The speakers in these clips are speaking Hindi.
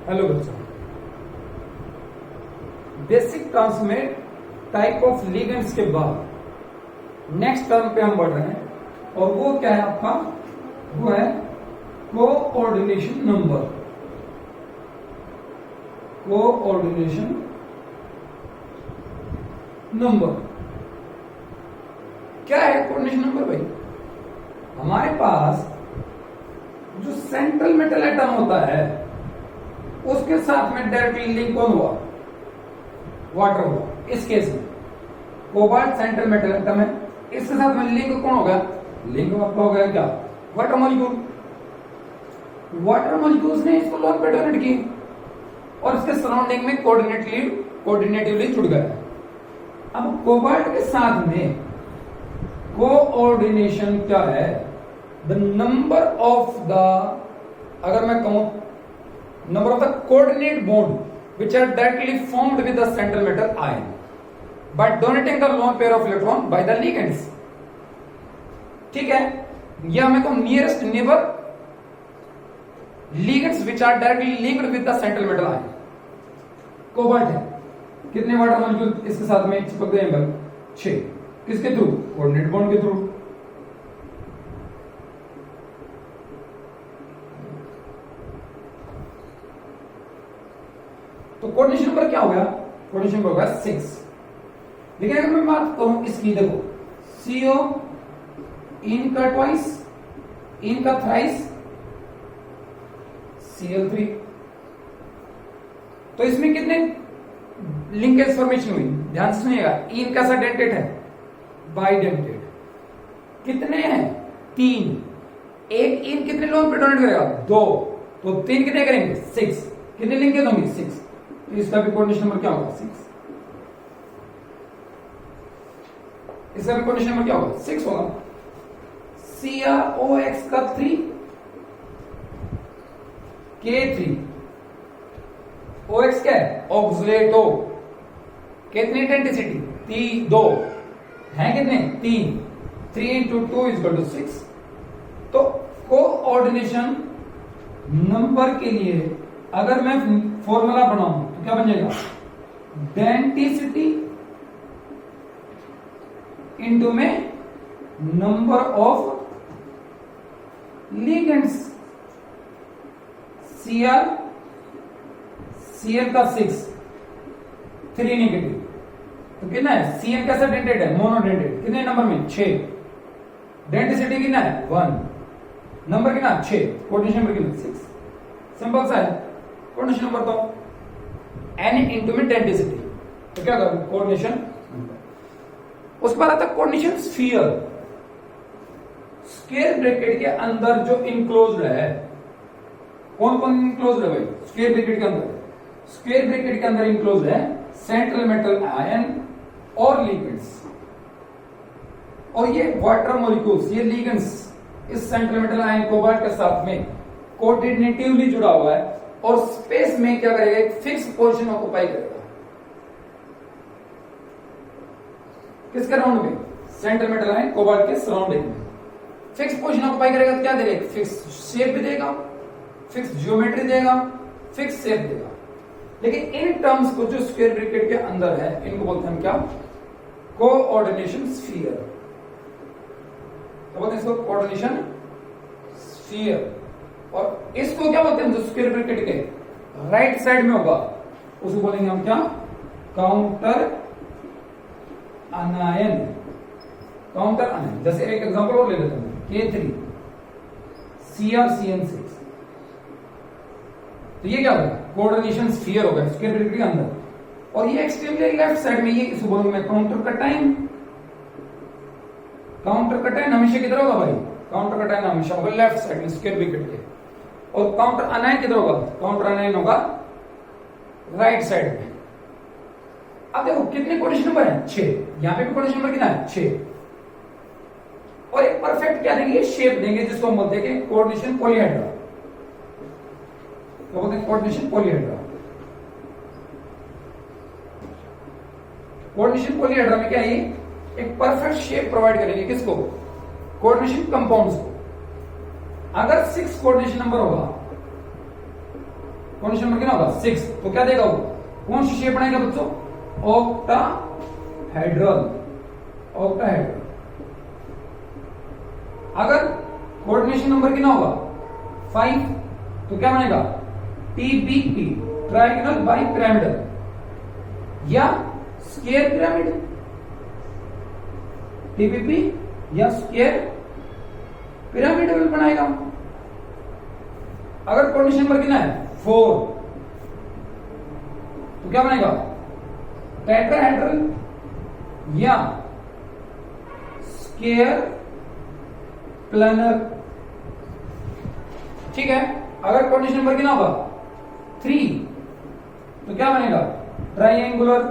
हेलो बच्चों, बेसिक टर्म्स में टाइप ऑफ लिगेंड्स के बाद नेक्स्ट टर्म पे हम बढ़ रहे हैं और वो क्या है आपका? वो है कोऑर्डिनेशन नंबर। कोऑर्डिनेशन नंबर क्या है? कोऑर्डिनेशन नंबर भाई, हमारे पास जो सेंट्रल मेटल एटम होता है उसके साथ में डायरेक्टली लिंक कौन हुआ? वाटर हुआ। इस केस में कोबाल्ट सेंट्रल मेटल एटम है, इसके साथ में लिंक कौन हो गया? लिंक आपका हो गया क्या? Water molecule. वाटर मॉलिक्यूल्स ने इसको लोन पे डोनेट की और इसके सराउंडिंग में कोऑर्डिनेटिवली जुड़ गया। अब कोबाल्ट के साथ में कोऑर्डिनेशन क्या है? द नंबर ऑफ द, अगर मैं कहूं number of the coordinate bond which are directly formed with the central metal ion by donating the lone pair of electron by the ligands। ठीक है, या मैं कहूं nearest neighbour ligands which are directly linked with the central metal ion। Cobalt है, कितने वाटर मॉलिक्यूल इसके साथ में चिपक गए हैं भाई? 6। किसके थ्रू? कोऑर्डिनेट बॉन्ड के थ्रू। तो कोऑर्डिनेशन नंबर क्या हो गया? कोऑर्डिनेशन नंबर हो गया 6। लेकिन अगर मैं बात करूं इसकी, देखो CO इन का ट्वाइस, इन का थ्राइस, Cl3। तो इसमें कितने लिंकेज फॉर्मेशन हुई? ध्यान से सुनिएगा, इन कैसा डेंटेड है? बाइडेंटेड। कितने हैं? 3। एक इन कितने लोन पे डोनेट करेगा? 2। तो 3 कितने करेंगे? 6। कितने लिंकेज होंगे? 6। तो इसका भी कोऑर्डिनेशन नंबर क्या होगा? 6। इसका भी कोऑर्डिनेशन नंबर क्या होगा? 6 होगा। CrOX का 3, K3। OX क्या है? ऑक्सलेटो। कितनी इंटेंसिटी? 2 है, कितने? 3। 3 into 2 = 6। तो कोऑर्डिनेशन नंबर के लिए अगर मैं फॉर्मूला बनाऊं तो क्या बन जाएगा? डेंसिटी इंटू में नंबर ऑफ लिगेंड्स। Cl का 6, 3 नेगेटिव। तो कितना है? Cl कैसा डेंटेड है? मोनोडेंटेड। कितने नंबर में? 6। डेंसिटी कितना है? 1। नंबर कितना? 6। कोऑर्डिनेशन नंबर कितना? 6। सिंपल सा है कोऑर्डिनेशन नंबर। तो n इंटू में डेंसिटी, तो क्या करोगे? Coordination number. उसके बाद आता है कोऑर्डिनेशन स्फीयर। स्क्वायर ब्रैकेट के अंदर जो इनक्लोज्ड है, कौन कौन इनक्लोज्ड है भाई? स्क्वायर ब्रैकेट के अंदर, स्क्वायर ब्रैकेट के अंदर इनक्लोज्ड है सेंट्रल मेटल आयन और लिगेंड्स। और ये वाटर मॉलिक्यूल्स, ये लिगेंड्स इस सेंट्रल मेटल आयन कोबाल्ट के साथ में कोऑर्डिनेटिवली जुड़ा हुआ है और स्पेस में क्या करेगा? एक फिक्स पोजीशन ऑक्युपाई करेगा। किसके राउंड में? सेंट्रल मेटल आयन कोबाल्ट के सराउंडिंग में फिक्स पोजीशन ऑक्युपाई करेगा। तो क्या देगा? फिक्स शेप भी देगा, फिक्स ज्योमेट्री देगा, फिक्स शेप देगा। लेकिन इन टर्म्स को जो स्क्वायर ब्रैकेट के अंदर है, इनको बोलते हैं क्या? Coordination sphere. तो बोलते हैं इसको कोऑर्डिनेशन स्फीयर। और इसको क्या बोलते हैं? जो स्क्वायर ब्रैकेट के राइट साइड में होगा उसको बोलेंगे हम क्या? काउंटर अनायन। काउंटर अनायन। जैसे एक एग्जांपल और ले लेते हैं, K3 CrCN6। तो ये क्या होगा? कोऑर्डिनेशन स्फीयर होगा स्क्वायर ब्रैकेट के अंदर। और ये एक्सट्रीमली लेफ्ट साइड में, ये इसको बोलूंगा मैं काउंटर कटायन। काउंटर कटायन हमेशा किधर होगा भाई? काउंटर कटायन हमेशा होगा लेफ्ट साइड में स्क्वायर ब्रैकेट के। और काउंटर अनायन किधर होगा? काउंटर अनायन होगा राइट साइड में। अब देखो कितने कोऑर्डिनेशन नंबर है? 6। यहां पे भी कोऑर्डिनेशन नंबर कितना है? 6। और एक परफेक्ट क्या देंगे? शेप देंगे जिसको हम बोलते हैं कोऑर्डिनेशन पॉलीहेड्रा। तो बोलते हैं कोऑर्डिनेशन पॉलीहेड्रा। कोऑर्डिनेशन पॉलीहेड्रा में क्या है? एक परफेक्ट शेप प्रोवाइड करेंगे। किसको? कोऑर्डिनेशन कंपाउंड्स को। अगर 6 कोऑर्डिनेशन नंबर होगा कंडीशन नंबर कितना होगा 6, तो क्या देगा वो, कौन सी शेप बनाएगा बच्चों, ऑक्टाहेड्रल, ऑक्टाहेड्रल। अगर कोऑर्डिनेशन नंबर कितना होगा 5, तो क्या बनेगा TBP, ट्रायंगल बाई पिरामिडल, या स्क्वायर पिरामिड, TBP या स्क्वायर पिरामिडल बनाएगा। अगर कंडीशन नंबर कितना है 4, तो क्या बनेगा टेट्राहेड्रल या स्क्वायर प्लानर। ठीक है। अगर कंडीशन नंबर कितना होगा 3, तो क्या बनेगा ट्राइएंगुलर।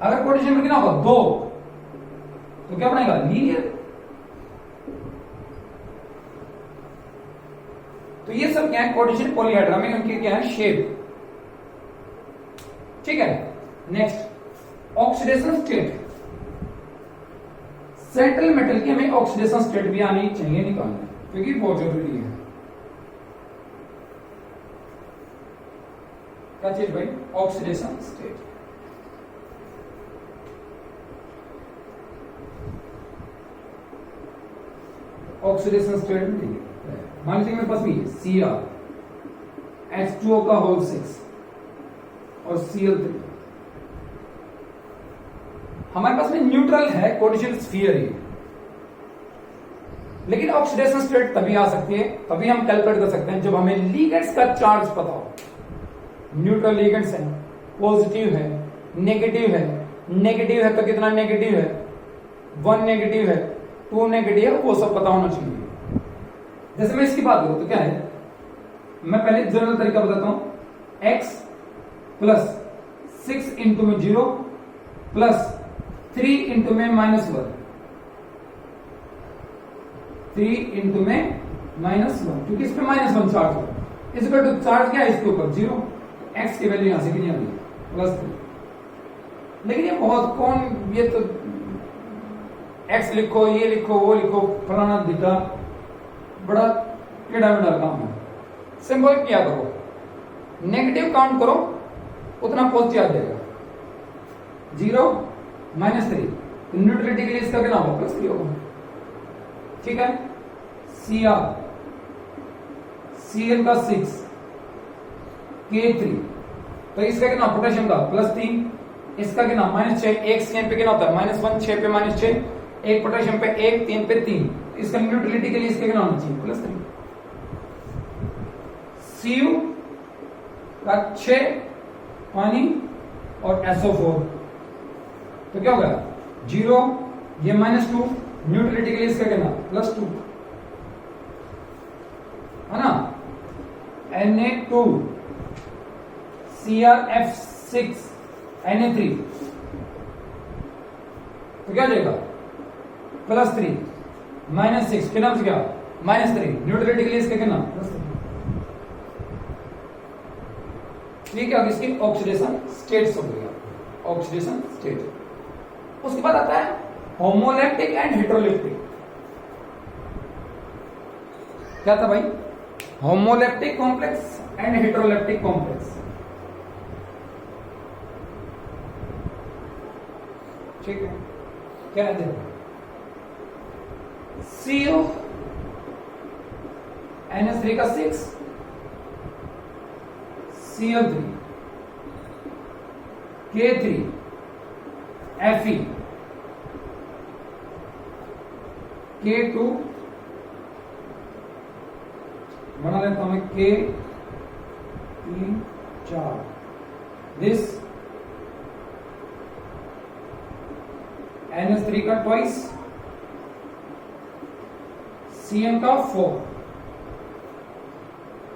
अगर कंडीशन नंबर कितना होगा 2, तो क्या बनेगा लीनियर। तो ये सब क्या है कोऑर्डिनेशन पॉलीहेड्रा में उनके क्या है शेप। ठीक है। Next oxidation state. Central metal की हमें ऑक्सीडेशन स्टेट भी आनी चाहिए निकालना, क्योंकि बहुत जरूरी है। क्या चीज भाई, ऑक्सीडेशन स्टेट। ऑक्सीडेशन स्टेट में मान लीजिए मेरे पास भी Cr H2O का होल 6 और Cl3, हमारे पास में न्यूट्रल है कोऑर्डिनेशन स्फीयर ही, लेकिन ऑक्सीडेशन स्टेट तभी आ सकती है, तभी हम कैलकुलेट कर सकते हैं जब हमें लिगेंड्स का चार्ज पता हो। न्यूट्रल लिगेंड्स है, पॉजिटिव है, नेगेटिव है, नेगेटिव है तो कितना नेगेटिव है, 1 नेगेटिव है, 2 नेगेटिव है, वो सब पता होना चाहिए। जैसे मैं इसकी बात करूं तो क्या है, मैं पहले जनरल तरीका बताता हूं, x प्लस 6 इंटू में 0 प्लस 3 इंटू में -1, 3 इंटू में -1, क्योंकि इस पे -1 चार्ज हो, इसका तो चार्ज क्या है इसके ऊपर 0, x की वैल्यू यहां से कितनी आ गई +3। लेकिन ये बहुत कौन, ये तो x लिखो, ये लिखो, वो लिखो, फलाना दिखा, बड़ा टेढ़ा मेढ़ा काम है। सिंबल क्या करो, नेगेटिव काउंट करो उतना पॉजिटिव आ जाएगा, 0 -3, तो न्यूट्रलिटी के लिए इसका क्या होगा +3 होगा। ठीक है। Cr Cl का 6, K3, तो इसका कितना पोटेशियम का +3, इसका कितना -6, एक CN पे कितना होता है -1, 6 पे -6, एक पोटेशियम पे 1, 3 पे 3, इसका न्यूट्रलिटी के लिए इसका कितना होना चाहिए +3। Cu का 6 पानी और SO4, तो क्या होगा 0, ये -2, न्यूट्रलिटी के लिए इसका कितना +2 है ना। Na2 CrF6 Na3, तो क्या जाएगा +3 -6, कितना बच गया -3, न्यूट्रलिटी के लिए इसका कितना +3। ठीक है। इसकी ऑक्सीडेशन स्टेट्स हो गया, ऑक्सीडेशन स्टेट। उसके बाद आता है होमोलैक्टिक एंड हेटेरोलैक्टिक। क्या था भाई, होमोलैक्टिक कॉम्प्लेक्स एंड हेटेरोलैक्टिक कॉम्प्लेक्स। ठीक है। क्या है देखो, CO NH3 का 6, Cl3, K3, Fe, K2 बना लेता हूं मैं, K3 4, दिस NH3 का ट्वाइस, Cn का 4।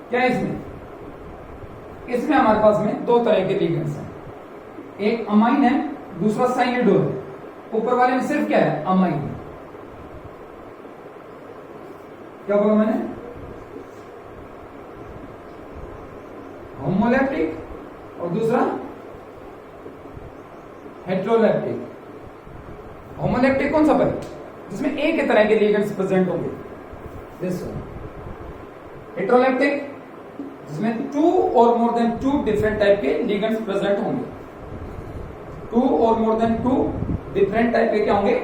क्या है इसमें, इसमें हमारे पास में दो तरह के लिगेंड्स हैं, एक अमाइन है, दूसरा साइनिडो है। ऊपर वाले में सिर्फ क्या है अमाइन। क्या बोला मैंने, होमोलैक्टिक और दूसरा हेटेरोलैक्टिक। होमोलैक्टिक कौन सा भाई, जिसमें एक ही तरह के लिगेंड्स प्रेजेंट होंगे, दिस वन। हेटेरोलेप्टिक जिसमें 2 और मोर देन 2 डिफरेंट टाइप के लिगेंड्स प्रेजेंट होंगे। 2 और मोर देन 2 डिफरेंट टाइप के क्या होंगे,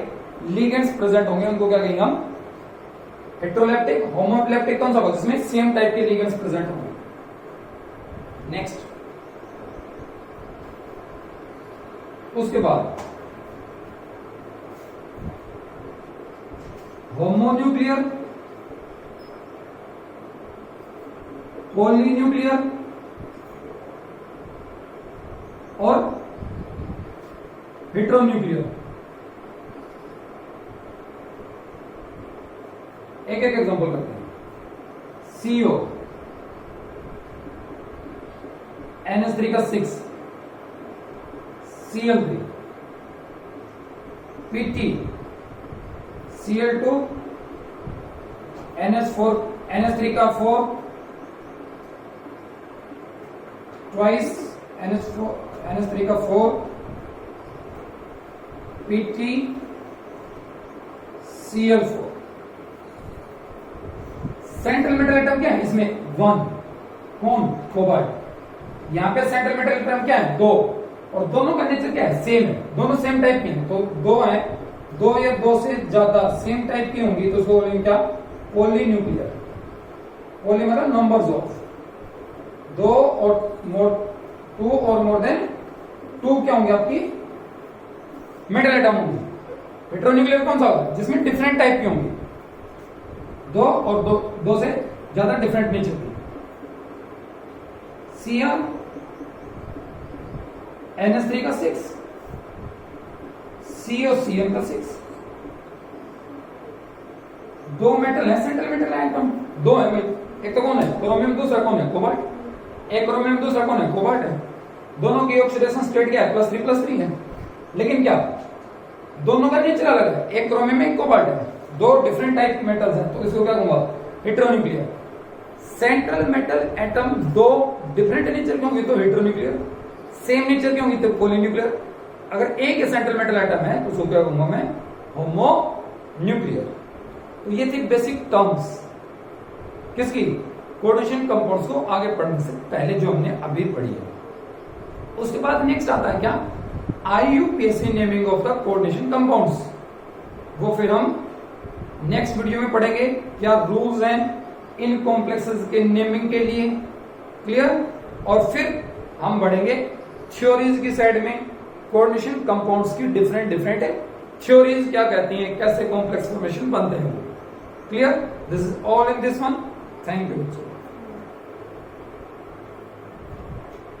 लिगेंड्स प्रेजेंट होंगे, उनको क्या कहेंगे हम, हेटेरोलेप्टिक। होमोप्लेप्टिक कौन सा होगा, जिसमें सेम टाइप के लिगेंड्स प्रेजेंट होंगे। नेक्स्ट, उसके बाद होमोन्यूक्लियर, पॉलीन्यूक्लियर और हेटेरोन्यूक्लियर। एक एक एग्जांपल करते हैं। CO NH3 का 6, Cl3, PT Cl2, NH4 NH3 का 4, ट्वाइस NH3 का 4, PT Cl4। Central metal atom क्या है इसमें, 1, कौन, कोबाल्ट। यहां पे सेंट्रल मेटल एटम क्या है, 2, और दोनों का नेचर क्या है, सेम है, दोनों सेम टाइप के हैं। तो 2 है, 2 या 2 से ज्यादा सेम टाइप की होंगी तो उसको बोलेंगे क्या, पॉलीन्यूक्लियर। पॉली मतलब नंबर्स ऑफ, 2 और मोर देन 2 क्या होंगे आपकी मेटल एटम होंगी। हेटेरोन्यूक्लियर कौन सा होगा, जिसमें डिफरेंट टाइप की होंगी, 2 और 2 से ज्यादा डिफरेंट नेचर की। Cl NH3 का 6, CO Cl का 6। 2 मेटल है, सेंट्रल मेटल एटम 2 है भाई। एक तो कौन है, क्रोमियम, दूसरा कौन है, कोबाल्ट। एक क्रोमियम, दूसरा कौन है, कोबाल्ट है। दोनों की ऑक्सीडेशन स्टेट क्या है, +3+3 है। लेकिन क्या दोनों का नेचर अलग है, एक क्रोमियम एक कोबाल्ट है, 2 डिफरेंट टाइप के मेटल्स हैं, तो इसको क्या कहूंगा, heteronuclear. Central metal atom 2 different nature के होंगे तो हेटेरोन्यूक्लियर, सेम नेचर के होंगे तो पॉलीन्यूक्लियर। अगर एक ही सेंट्रल मेटल एटम है तो उसको क्या कहूंगा मैं, होमोन्यूक्लियर। तो ये थी बेसिक टर्म्स किसकी, कोऑर्डिनेशन कंपाउंड्स को आगे पढ़ने से पहले जो हमने अभी पढ़ी है। उसके बाद नेक्स्ट आता है क्या, IUPAC naming of the coordination compounds. वो फिर हम नेक्स्ट वीडियो में पढ़ेंगे, क्या रूल्स हैं इन कॉम्प्लेक्सेस के नेमिंग के लिए, क्लियर। और फिर हम बढ़ेंगे थ्योरीज की साइड में, कोऑर्डिनेशन कंपाउंड्स की डिफरेंट थ्योरीज क्या कहती हैं, कैसे कॉम्प्लेक्स फॉर्मेशन बनते हैं, clear. This is all in this one. Thank you.